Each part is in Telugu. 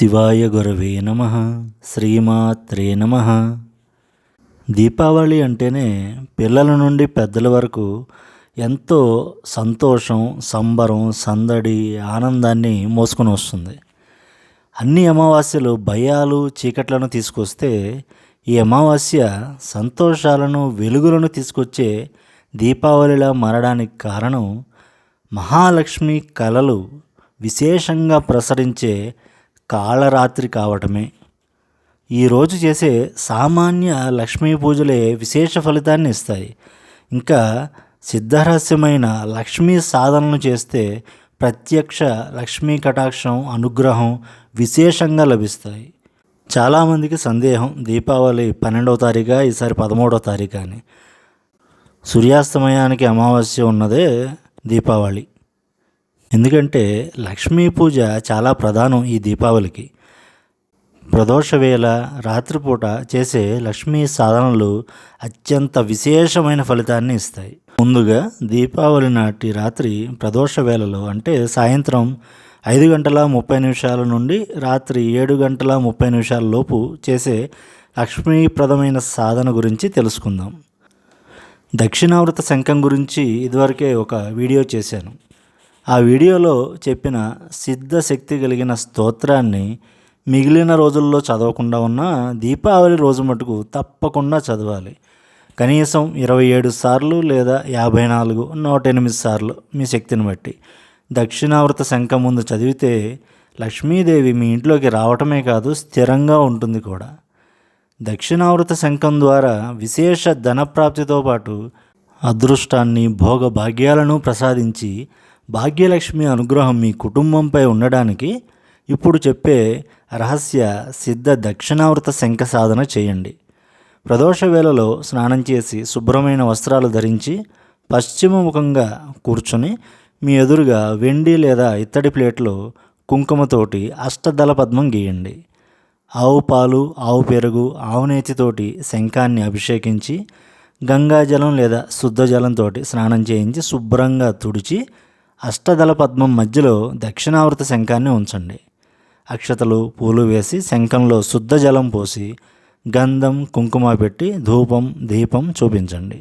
శివాయ గురవే నమః. శ్రీమాత్రే నమః. దీపావళి అంటేనే పిల్లల నుండి పెద్దల వరకు ఎంతో సంతోషం, సంబరం, సందడి, ఆనందాన్ని మోసుకొని వస్తుంది. అన్ని అమావాస్యలు భయాలు, చీకట్లను తీసుకొస్తే ఈ అమావాస్య సంతోషాలను, వెలుగులను తీసుకొచ్చే దీపావళిలా మారడానికి కారణం మహాలక్ష్మి కళలు విశేషంగా ప్రసరించే కాళరాత్రి కావటమే. ఈరోజు చేసే సామాన్య లక్ష్మీ పూజలే విశేష ఫలితాన్ని ఇస్తాయి. ఇంకా సిద్ధరహస్యమైన లక్ష్మీ సాధనలు చేస్తే ప్రత్యక్ష లక్ష్మీ కటాక్షం, అనుగ్రహం విశేషంగా లభిస్తాయి. చాలామందికి సందేహం, దీపావళి 12వ తారీఖా, ఈసారి 13వ తారీఖా అని. సూర్యాస్తమయానికి అమావాస్య ఉన్నదే దీపావళి. ఎందుకంటే లక్ష్మీ పూజ చాలా ప్రధానం ఈ దీపావళికి. ప్రదోష వేళ, రాత్రిపూట చేసే లక్ష్మీ సాధనలు అత్యంత విశేషమైన ఫలితాన్ని ఇస్తాయి. ముందుగా దీపావళి నాటి రాత్రి ప్రదోష వేళలో, అంటే సాయంత్రం 5:30 నుండి రాత్రి 7:30 లోపు చేసే లక్ష్మీప్రదమైన సాధన గురించి తెలుసుకుందాం. దక్షిణావృత శంఖం గురించి ఇదివరకే ఒక వీడియో చేశాను. ఆ వీడియోలో చెప్పిన సిద్ధశక్తి కలిగిన స్తోత్రాన్ని మిగిలిన రోజుల్లో చదవకుండా ఉన్న దీపావళి రోజు మటుకు తప్పకుండా చదవాలి. కనీసం 27 సార్లు లేదా 54, 108 సార్లు మీ శక్తిని బట్టి దక్షిణావృత శంఖం ముందు చదివితే లక్ష్మీదేవి మీ ఇంట్లోకి రావటమే కాదు, స్థిరంగా ఉంటుంది కూడా. దక్షిణావృత శంఖం ద్వారా విశేష ధనప్రాప్తితో పాటు అదృష్టాన్ని, భోగ భాగ్యాలను ప్రసాదించి భాగ్యలక్ష్మి అనుగ్రహం మీ కుటుంబంపై ఉండడానికి ఇప్పుడు చెప్పే రహస్య సిద్ధ దక్షిణావృత శంఖ సాధన చేయండి. ప్రదోష వేళలో స్నానం చేసి శుభ్రమైన వస్త్రాలు ధరించి పశ్చిమముఖంగా కూర్చొని మీ ఎదురుగా వెండి లేదా ఇత్తడి ప్లేట్లో కుంకుమతోటి అష్టదళ పద్మం గీయండి. ఆవు పాలు, ఆవు పెరుగు, ఆవు నేతితోటి శంఖాన్ని అభిషేకించి గంగాజలం లేదా శుద్ధ జలంతో స్నానం చేయించి శుభ్రంగా తుడిచి అష్టదళ పద్మం మధ్యలో దక్షిణావృత శంఖాన్ని ఉంచండి. అక్షతలు, పూలు వేసి శంఖంలో శుద్ధ జలం పోసి గంధం, కుంకుమ పెట్టి ధూపం, దీపం చూపించండి.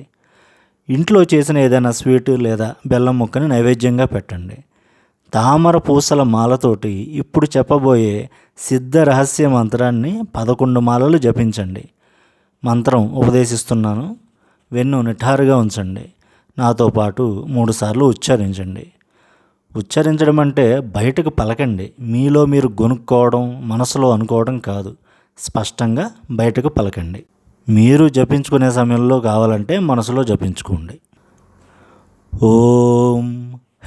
ఇంట్లో చేసిన ఏదైనా స్వీటు లేదా బెల్లం ముక్కని నైవేద్యంగా పెట్టండి. తామర పూసల మాలతోటి ఇప్పుడు చెప్పబోయే సిద్ధ రహస్య మంత్రాన్ని 11 మాలలు జపించండి. మంత్రం ఉపదేశిస్తున్నాను, వెన్ను నిఠారుగా ఉంచండి. నాతో పాటు 3 సార్లు ఉచ్చరించండి. ఉచ్చరించడం అంటే బయటకు పలకండి. మీలో మీరు గొనుక్కోవడం, మనసులో అనుకోవడం కాదు. స్పష్టంగా బయటకు పలకండి. మీరు జపించుకునే సమయంలో కావాలంటే మనసులో జపించుకోండి. ఓం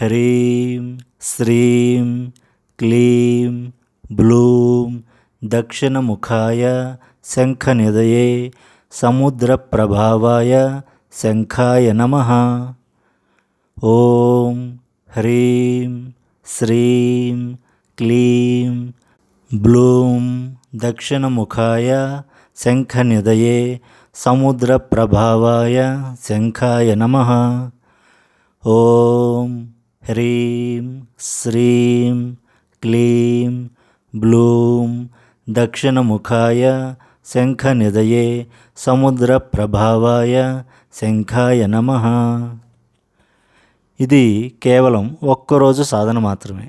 హ్రీం శ్రీం క్లీం బ్లూం దక్షిణముఖాయ శంఖనిధయే సముద్ర ప్రభావాయ శంఖాయ నమః. ఓం హ్రీం శ్రీం క్లీం బ్లూం దక్షిణముఖాయ శంఖనిధయే సముద్ర ప్రభావాయ శంఖాయ నమః. ఓం హ్రీం శ్రీం క్లీం బ్లూం దక్షిణముఖాయ శంఖనిధయే సముద్ర ప్రభావాయ శంఖాయ నమః. ఇది కేవలం ఒక్కరోజు సాధన మాత్రమే.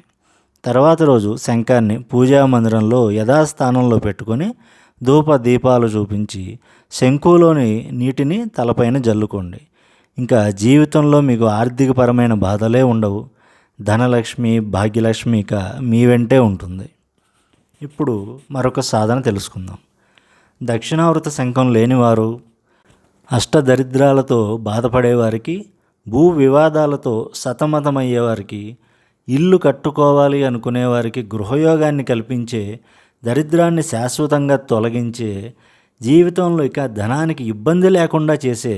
తర్వాత రోజు శంఖాన్ని పూజా మందిరంలో యథాస్థానంలో పెట్టుకొని ధూప దీపాలు చూపించి శంఖులోని నీటిని తలపైన జల్లుకోండి. ఇంకా జీవితంలో మీకు ఆర్థికపరమైన బాధలే ఉండవు. ధనలక్ష్మి, భాగ్యలక్ష్మి ఇక మీ వెంటే ఉంటుంది. ఇప్పుడు మరొక సాధన తెలుసుకుందాం. దక్షిణావృత శంఖం లేనివారు, అష్టదరిద్రాలతో బాధపడేవారికి, భూ వివాదాలతో సతమతమయ్యేవారికి, ఇల్లు కట్టుకోవాలి అనుకునేవారికి గృహయోగాన్ని కల్పించే, దరిద్రాన్ని శాశ్వతంగా తొలగించే, జీవితంలో ఇక ధనానికి ఇబ్బంది లేకుండా చేసే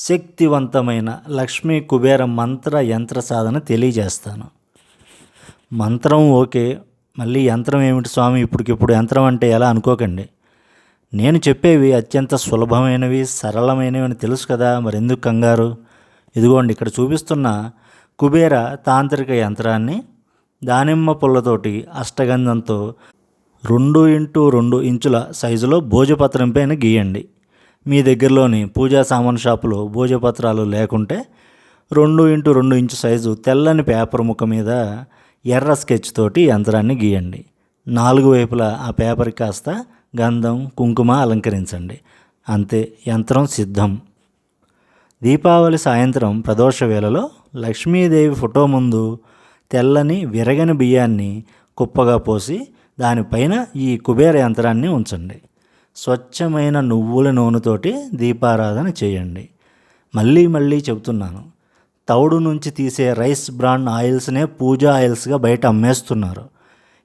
శక్తివంతమైన లక్ష్మీ కుబేర మంత్ర యంత్ర సాధన తెలియజేస్తాను. మంత్రం ఓకే, మళ్ళీ యంత్రం ఏమిటి స్వామి, ఇప్పటికిప్పుడు యంత్రం అంటే ఎలా అనుకోకండి. నేను చెప్పేవి అత్యంత సులభమైనవి, సరళమైనవి అని తెలుసు కదా, మరెందుకు కంగారు? ఇదిగోండి, ఇక్కడ చూపిస్తున్న కుబేర తాంత్రిక యంత్రాన్ని దానిమ్మ పుల్లతోటి అష్టగంధంతో 2x2 ఇంచుల సైజులో భోజపత్రం పైన గీయండి. మీ దగ్గరలోని పూజా సామాన్ షాపులో భోజపత్రాలు లేకుంటే 2x2 ఇంచు సైజు తెల్లని పేపర్ ముక్క మీద ఎర్ర స్కెచ్ తోటి యంత్రాన్ని గీయండి. 4 వైపులా ఆ పేపర్కి కాస్త గంధం కుంకుమ అలంకరించండి. అంతే, యంత్రం సిద్ధం. దీపావళి సాయంత్రం ప్రదోష వేళలో లక్ష్మీదేవి ఫోటో ముందు తెల్లని విరగని బియ్యాన్ని కుప్పగా పోసి దానిపైన ఈ కుబేర యంత్రాన్ని ఉంచండి. స్వచ్ఛమైన నువ్వుల నూనెతోటి దీపారాధన చేయండి. మళ్ళీ చెబుతున్నాను, తౌడు నుంచి తీసే రైస్ బ్రాండ్ ఆయిల్స్నే పూజా ఆయిల్స్గా బయట అమ్మేస్తున్నారు.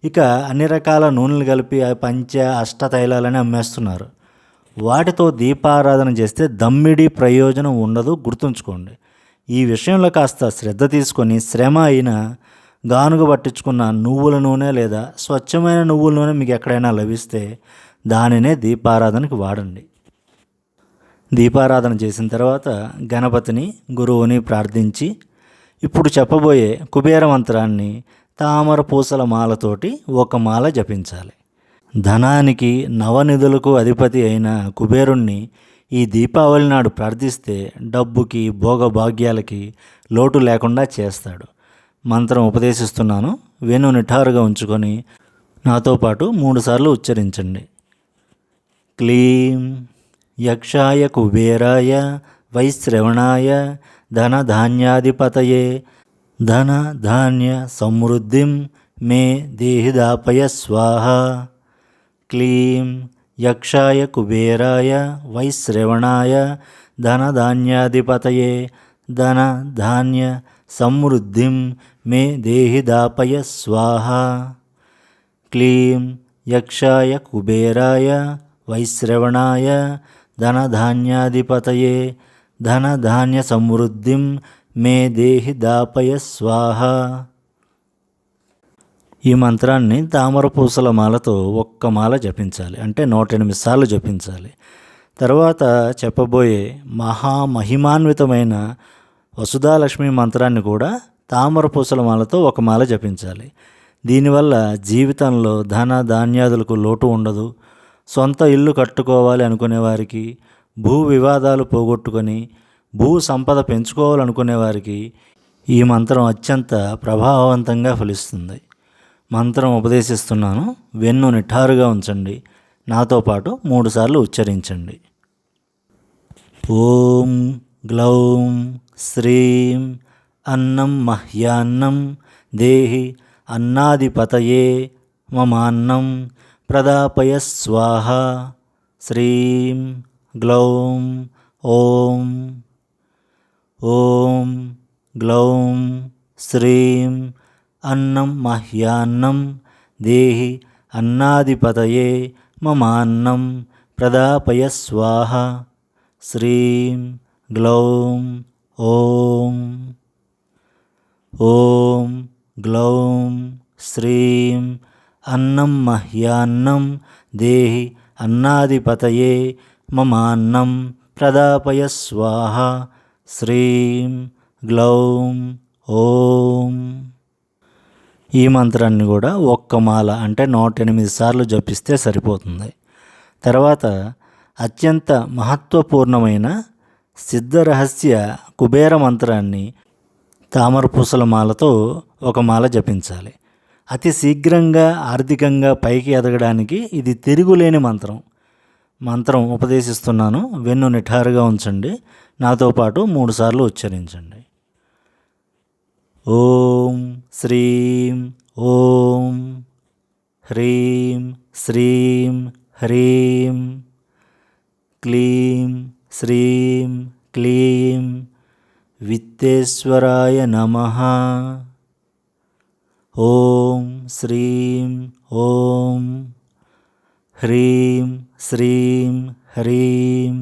ఇక అన్ని రకాల నూనెలు కలిపి పంచ అష్ట తైలాలని అమ్మేస్తున్నారు. వాటితో దీపారాధన చేస్తే దమ్మిడి ప్రయోజనం ఉండదు, గుర్తుంచుకోండి. ఈ విషయంలో కాస్త శ్రద్ధ తీసుకొని శ్రమ అయినా గానుగ పట్టించుకున్న నువ్వుల నూనె లేదా స్వచ్ఛమైన నువ్వుల నూనె మీకు ఎక్కడైనా లభిస్తే దానినే దీపారాధనకి వాడండి. దీపారాధన చేసిన తర్వాత గణపతిని గురువుని ప్రార్థించి ఇప్పుడు చెప్పబోయే కుబేర మంత్రాన్ని తామర పూసల మాలతోటి ఒక మాల జపించాలి. ధనానికి నవనిధులకు అధిపతి అయిన కుబేరుణ్ణి ఈ దీపావళి నాడు ప్రార్థిస్తే డబ్బుకి భోగభాగ్యాలకి లోటు లేకుండా చేస్తాడు. మంత్రం ఉపదేశిస్తున్నాను, వెను నిఠారుగా ఉంచుకొని నాతో పాటు 3 సార్లు ఉచ్చరించండి. క్లీం యక్షాయ కుబేరాయ వైశ్రవణాయ ధనధాన్యాధిపతయే ధన ధాన్య సమృద్ధిం మే దేహిదాపయ స్వాహ. క్లీం యక్షాయ కుబేరాయ వైశ్రవణాయ ధనధాన్యాధిపతయే ధన ధాన్య సమృద్ధిం మే దేహిదాపయ స్వాహ. క్లీం యక్షాయ కుబేరాయ వైశ్రవణాయ ధనధాన్యాధిపతయే ధనధాన్య సమృద్ధిం మే దేహిదాపయ స్వాహ. ఈ మంత్రాన్ని తామర పూసల మాలతో ఒక్క మాల జపించాలి, అంటే 108 సార్లు జపించాలి. తర్వాత చెప్పబోయే మహామహిమాన్వితమైన వసుధాలక్ష్మి మంత్రాన్ని కూడా తామర పూసల మాలతో ఒక మాల జపించాలి. దీనివల్ల జీవితంలో ధన ధాన్యాదులకు లోటు ఉండదు. సొంత ఇల్లు కట్టుకోవాలి అనుకునే వారికి, భూ వివాదాలు పోగొట్టుకొని భూ సంపద పెంచుకోవాలనుకునే వారికి ఈ మంత్రం అత్యంత ప్రభావవంతంగా ఫలిస్తుంది. మంత్రం ఉపదేశిస్తున్నాను, వెన్ను నిఠారుగా ఉంచండి. నాతో పాటు 3 సార్లు ఉచ్చరించండి. ఓం గ్లౌం శ్రీం అన్నం మహ్యాన్నం దేహి అన్నాధిపతయే మమాన్నం ప్రదాపయ స్వాహ. శ్రీం గ్లౌం ఓం. ఓం గ్లౌం శ్రీం అన్నం మహ్యాన్నం దేహి అన్నాధిపతయే మమాన్నం ప్రదాపయ స్వాహ. శ్రీం గ్లౌం ఓం. ఓం గ్లౌం శ్రీం అన్నం మహ్యాన్నం దేహి అన్నాధిపతయే మమాన్నం ప్రదాపయ స్వాహ. శ్రీం గ్లౌం ఓం. ఈ మంత్రాన్ని కూడా ఒక్క మాల అంటే 108 సార్లు జపిస్తే సరిపోతుంది. తర్వాత అత్యంత మహత్వపూర్ణమైన సిద్ధరహస్య కుబేర మంత్రాన్ని తామర పూసల మాలతో ఒక మాల జపించాలి. అతి శీఘ్రంగా ఆర్థికంగా పైకి ఎదగడానికి ఇది తిరుగులేని మంత్రం. మంత్రం ఉపదేశిస్తున్నాను, వెన్ను నిఠారుగా ఉంచండి. నాతో పాటు 3 సార్లు ఉచ్చరించండి. ఓం శ్రీం ఓం హ్రీం శ్రీం హ్రీం క్లీం శ్రీం క్లీం విత్తేశ్వరాయ నమః. ఓం శ్రీం ఓం హ్రీం శ్రీం హ్రీం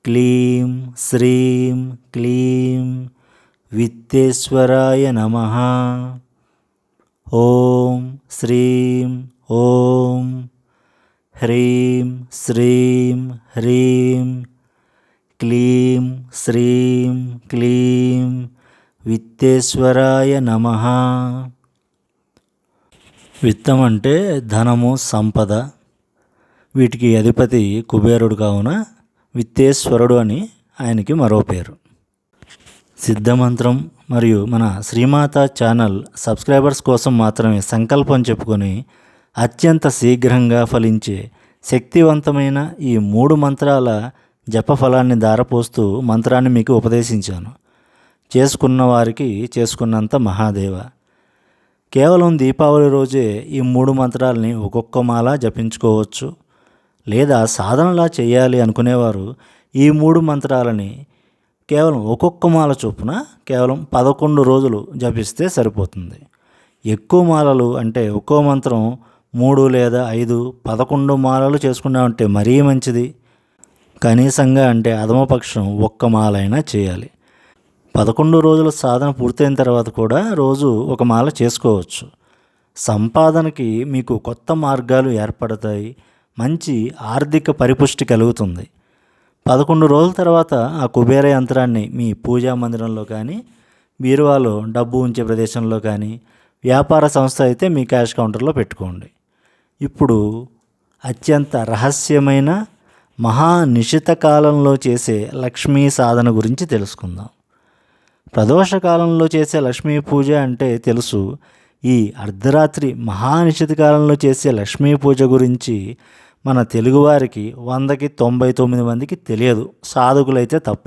క్లీం శ్రీం క్లీం విత్తేశ్వరాయ నమః. ఓం శ్రీం ఓం హ్రీం శ్రీం హ్రీం క్లీం శ్రీం క్లీం విత్తేశ్వరాయ నమః. విత్తం అంటే ధనము, సంపద. వీటికి అధిపతి కుబేరుడు కావున విత్తేశ్వరుడు అని ఆయనకి మరో పేరు. సిద్ధమంత్రం మరియు మన శ్రీమాత ఛానల్ సబ్స్క్రైబర్స్ కోసం మాత్రమే సంకల్పం చెప్పుకొని అత్యంత శీఘ్రంగా ఫలించే శక్తివంతమైన ఈ 3 మంత్రాల జపఫలాన్ని ధారపోస్తూ మంత్రాన్ని మీకు ఉపదేశించాను. చేసుకున్న వారికి చేసుకున్నంత మహాదేవ. కేవలం దీపావళి రోజే ఈ 3 మంత్రాలని ఒక్కొక్క మాల జపించుకోవచ్చు. లేదా సాధనలా చేయాలి అనుకునేవారు ఈ 3 మంత్రాలని కేవలం ఒక్కొక్క మాల చొప్పున కేవలం 11 రోజులు జపిస్తే సరిపోతుంది. ఎక్కువ మాలలు అంటే ఒక్కో మంత్రం 3 లేదా 5, 11 మాలలు చేసుకున్నామంటే మరీ మంచిది. కనీసంగా అంటే అధమపక్షం ఒక్క మాలైనా చేయాలి. 11 రోజుల సాధన పూర్తయిన తర్వాత కూడా రోజు ఒక మాల చేసుకోవచ్చు. సంపాదనకి మీకు కొత్త మార్గాలు ఏర్పడతాయి. మంచి ఆర్థిక పరిపుష్టి కలుగుతుంది. 11 రోజుల తర్వాత ఆ కుబేర యంత్రాన్ని మీ పూజా మందిరంలో కానీ, బీరువాలో డబ్బు ఉంచే ప్రదేశంలో కానీ, వ్యాపార సంస్థ అయితే మీ క్యాష్ కౌంటర్లో పెట్టుకోండి. ఇప్పుడు అత్యంత రహస్యమైన మహానిశిత కాలంలో చేసే లక్ష్మీ సాధన గురించి తెలుసుకుందాం. ప్రదోష కాలంలో చేసే లక్ష్మీ పూజ అంటే తెలుసు. ఈ అర్ధరాత్రి మహానిశిత కాలంలో చేసే లక్ష్మీ పూజ గురించి మన తెలుగువారికి 100కి 99 మందికి తెలియదు, సాధకులైతే తప్ప.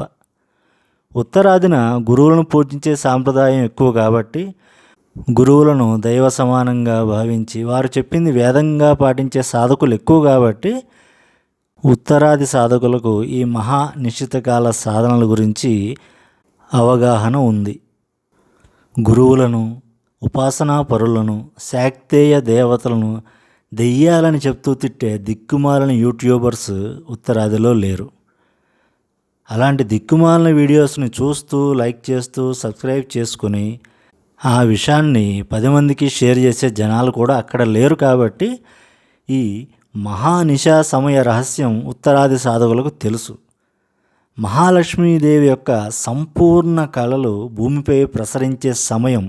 ఉత్తరాదిన గురువులను పూజించే సాంప్రదాయం ఎక్కువ కాబట్టి, గురువులను దైవ సమానంగా భావించి వారు చెప్పింది వేదంగా పాటించే సాధకులు ఎక్కువ కాబట్టి, ఉత్తరాది సాధకులకు ఈ మహా నిశ్చితకాల సాధనల గురించి అవగాహన ఉంది. గురువులను, ఉపాసనా పరులను, శాక్తేయ దేవతలను దెయ్యాలని చెప్తూ తిట్టే దిక్కుమాలిన యూట్యూబర్స్ ఉత్తరాదిలో లేరు. అలాంటి దిక్కుమాలిన వీడియోస్ని చూస్తూ, లైక్ చేస్తూ, సబ్స్క్రైబ్ చేసుకుని ఆ విషయాన్ని 10 మందికి షేర్ చేసే జనాలు కూడా అక్కడ లేరు. కాబట్టి ఈ మహానిశా సమయ రహస్యం ఉత్తరాది సాధకులకు తెలుసు. మహాలక్ష్మీదేవి యొక్క సంపూర్ణ కళలు భూమిపై ప్రసరించే సమయం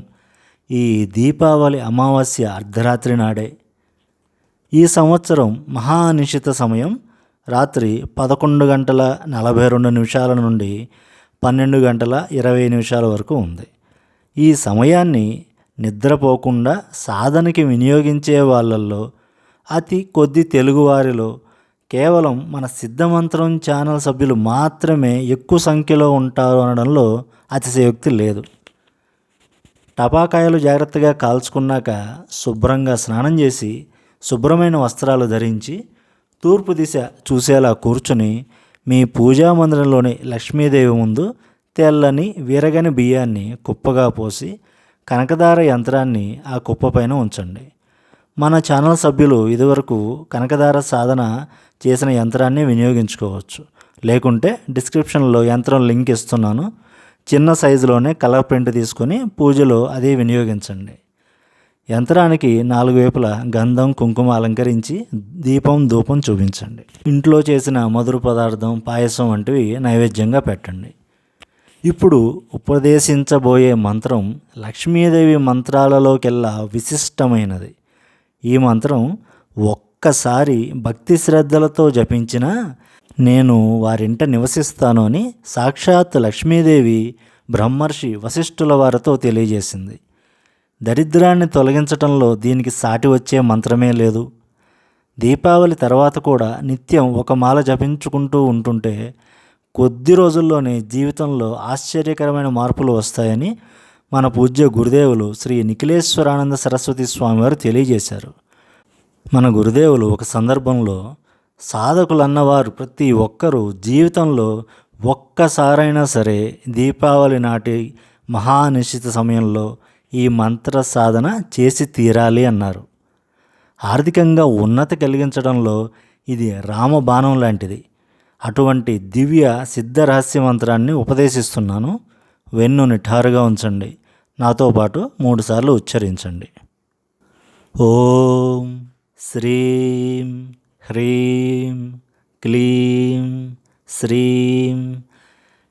ఈ దీపావళి అమావాస్య అర్ధరాత్రి నాడే. ఈ సంవత్సరం మహానిశిత సమయం రాత్రి 11:42 నుండి 12:20 వరకు ఉంది. ఈ సమయాన్ని నిద్రపోకుండా సాధనకి వినియోగించే వాళ్ళల్లో అతి కొద్ది తెలుగువారిలో కేవలం మన సిద్ధమంత్రం ఛానల్ సభ్యులు మాత్రమే ఎక్కువ సంఖ్యలో ఉంటారు అనడంలో అతిశయోక్తి లేదు. టపాకాయలు జాగ్రత్తగా కాల్చుకున్నాక శుభ్రంగా స్నానం చేసి, శుభ్రమైన వస్త్రాలు ధరించి, తూర్పు దిశ చూసేలా కూర్చుని మీ పూజా మందిరంలోని లక్ష్మీదేవి ముందు తెల్లని విరగని బియ్యాన్ని కుప్పగా పోసి కనకదార యంత్రాన్ని ఆ కుప్పపైన ఉంచండి. మన ఛానల్ సభ్యులు ఇదివరకు కనకదార సాధన చేసిన యంత్రాన్ని వినియోగించుకోవచ్చు. లేకుంటే డిస్క్రిప్షన్లో యంత్రం లింక్ ఇస్తున్నాను. చిన్న సైజులోనే కలర్ ప్రింట్ తీసుకొని పూజలో అదే వినియోగించండి. యంత్రానికి 4 వైపులా గంధం, కుంకుమ అలంకరించి దీపం, ధూపం చూపించండి. ఇంట్లో చేసిన మధుర పదార్థం, పాయసం వంటివి నైవేద్యంగా పెట్టండి. ఇప్పుడు ఉపదేశించబోయే మంత్రం లక్ష్మీదేవి మంత్రాలలోకెల్లా విశిష్టమైనది. ఈ మంత్రం ఒక్కసారి భక్తి శ్రద్ధలతో జపించినా నేను వారింట నివసిస్తాను అని సాక్షాత్ లక్ష్మీదేవి బ్రహ్మర్షి వశిష్ఠుల వారితో తెలియజేసింది. దరిద్రాన్ని తొలగించటంలో దీనికి సాటి వచ్చే మంత్రమే లేదు. దీపావళి తర్వాత కూడా నిత్యం ఒక మాల జపించుకుంటూ ఉంటుంటే కొద్ది రోజుల్లోనే జీవితంలో ఆశ్చర్యకరమైన మార్పులు వస్తాయని మన పూజ్య గురుదేవులు శ్రీ నిఖిలేశ్వరానంద సరస్వతి స్వామివారు తెలియజేశారు. మన గురుదేవులు ఒక సందర్భంలో సాధకులన్నవారు ప్రతి ఒక్కరూ జీవితంలో ఒక్కసారైనా సరే దీపావళి నాటి మహానిశ్చిత సమయంలో ఈ మంత్ర సాధన చేసి తీరాలి అన్నారు. ఆర్థికంగా ఉన్నతి కలిగించడంలో ఇది రామబాణం లాంటిది. అటువంటి దివ్య సిద్ధ రహస్య మంత్రాన్ని ఉపదేశిస్తున్నాను. వెన్ను నిఠారుగా ఉంచండి. నాతో పాటు 3 సార్లు ఉచ్చరించండి. ఓం శ్రీం హ్రీం క్లీం శ్రీం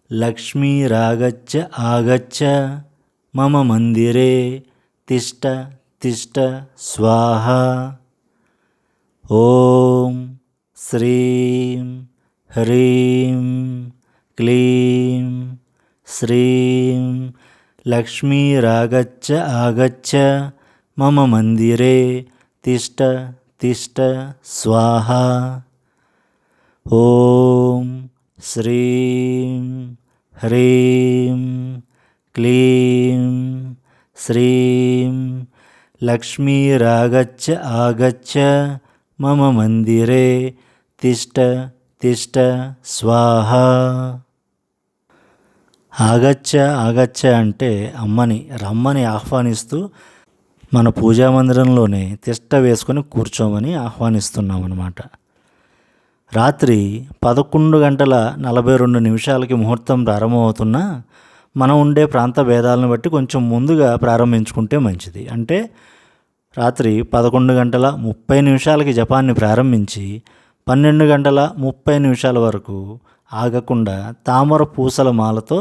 లక్ష్మీరాగచ్చ ఆగచ్చ మమ మందిరే తిష్ట తిష్ట స్వాహ. ఓం శ్రీం హ్రీం క్లీం శ్రీం లక్ష్మీరాగచ్చ ఆగచ్చ మమ మందిరే తిష్ట తిష్ట స్వాహ. ఓం శ్రీం హ్రీం క్లీం శ్రీం లక్ష్మీరాగచ్చ ఆగచ్చ మమ మందిరే తిష్ట తిష్ట స్వాహ. ఆగచ్చ ఆగచ్చ అంటే అమ్మని రమ్మని ఆహ్వానిస్తూ మన పూజా మందిరంలోనే తిష్ట వేసుకొని కూర్చోమని ఆహ్వానిస్తున్నాం అన్నమాట. రాత్రి 11:42 ముహూర్తం ప్రారంభమవుతున్నా మనం ఉండే ప్రాంత భేదాలను బట్టి కొంచెం ముందుగా ప్రారంభించుకుంటే మంచిది. అంటే రాత్రి 11:30 జపాన్ని ప్రారంభించి 12:30 వరకు ఆగకుండా తామర పూసల మాలతో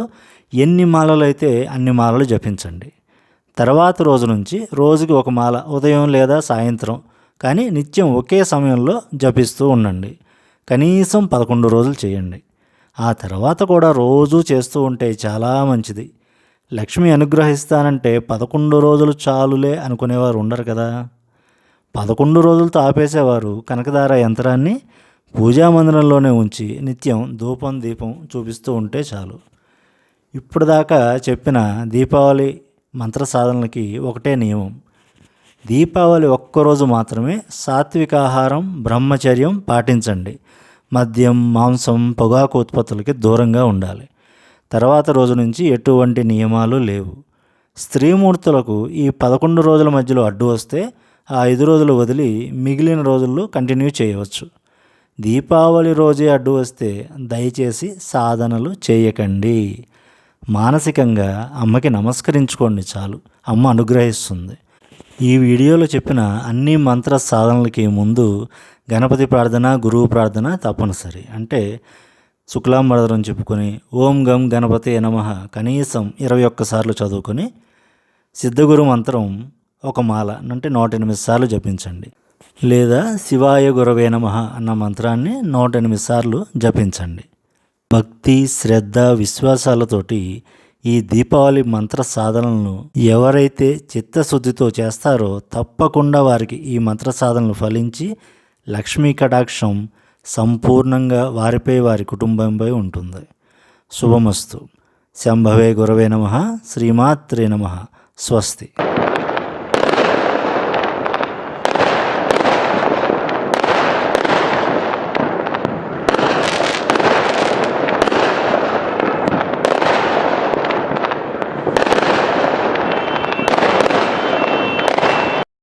ఎన్ని మాలలు అయితే అన్ని మాలలు జపించండి. తర్వాత రోజు నుంచి రోజుకి ఒక మాల ఉదయం లేదా సాయంత్రం కానీ నిత్యం ఒకే సమయంలో జపిస్తూ ఉండండి. కనీసం 11 రోజులు చేయండి. ఆ తర్వాత కూడా రోజూ చేస్తూ ఉంటే చాలా మంచిది. లక్ష్మి అనుగ్రహిస్తానంటే 11 రోజులు చాలులే అనుకునేవారు ఉండరు కదా. 11 రోజులతో ఆపేసేవారు కనకదార యంత్రాన్ని పూజా మందిరంలోనే ఉంచి నిత్యం ధూపం దీపం చూపిస్తూ ఉంటే చాలు. ఇప్పుడు దాకా చెప్పిన దీపావళి మంత్ర సాధనలకి ఒకటే నియమం. దీపావళి ఒక్కరోజు మాత్రమే సాత్వికాహారం బ్రహ్మచర్యం పాటించండి. మద్యం మాంసం పొగాకు ఉత్పత్తులకి దూరంగా ఉండాలి. తర్వాత రోజు నుంచి ఎటువంటి నియమాలు లేవు. స్త్రీమూర్తులకు ఈ 11 రోజుల మధ్యలో అడ్డు వస్తే ఆ 5 రోజులు వదిలి మిగిలిన రోజుల్లో కంటిన్యూ చేయవచ్చు. దీపావళి రోజే అడ్డు వస్తే దయచేసి సాధనలు చేయకండి. మానసికంగా అమ్మకి నమస్కరించుకోండి చాలు, అమ్మ అనుగ్రహిస్తుంది. ఈ వీడియోలో చెప్పిన అన్ని మంత్ర సాధనలకి ముందు గణపతి ప్రార్థన గురువు ప్రార్థన తప్పనిసరి. అంటే శుక్లాంబరధరం చెప్పుకొని ఓం గం గణపతే నమః కనీసం 21 సార్లు చదువుకొని సిద్ధగురు మంత్రం ఒక మాల అంటే 108 సార్లు జపించండి. లేదా శివాయ గురవే నమః అన్న మంత్రాన్ని 108 సార్లు జపించండి. భక్తి శ్రద్ధ విశ్వాసాలతోటి ఈ దీపావళి మంత్ర సాధనలను ఎవరైతే చిత్తశుద్ధితో చేస్తారో తప్పకుండా వారికి ఈ మంత్ర సాధనలు ఫలించి లక్ష్మీ కటాక్షం సంపూర్ణంగా వారిపై వారి కుటుంబంపై ఉంటుంది. శుభమస్తు. శంభవే గురవే నమః. శ్రీమాత్రే నమః. స్వస్తి.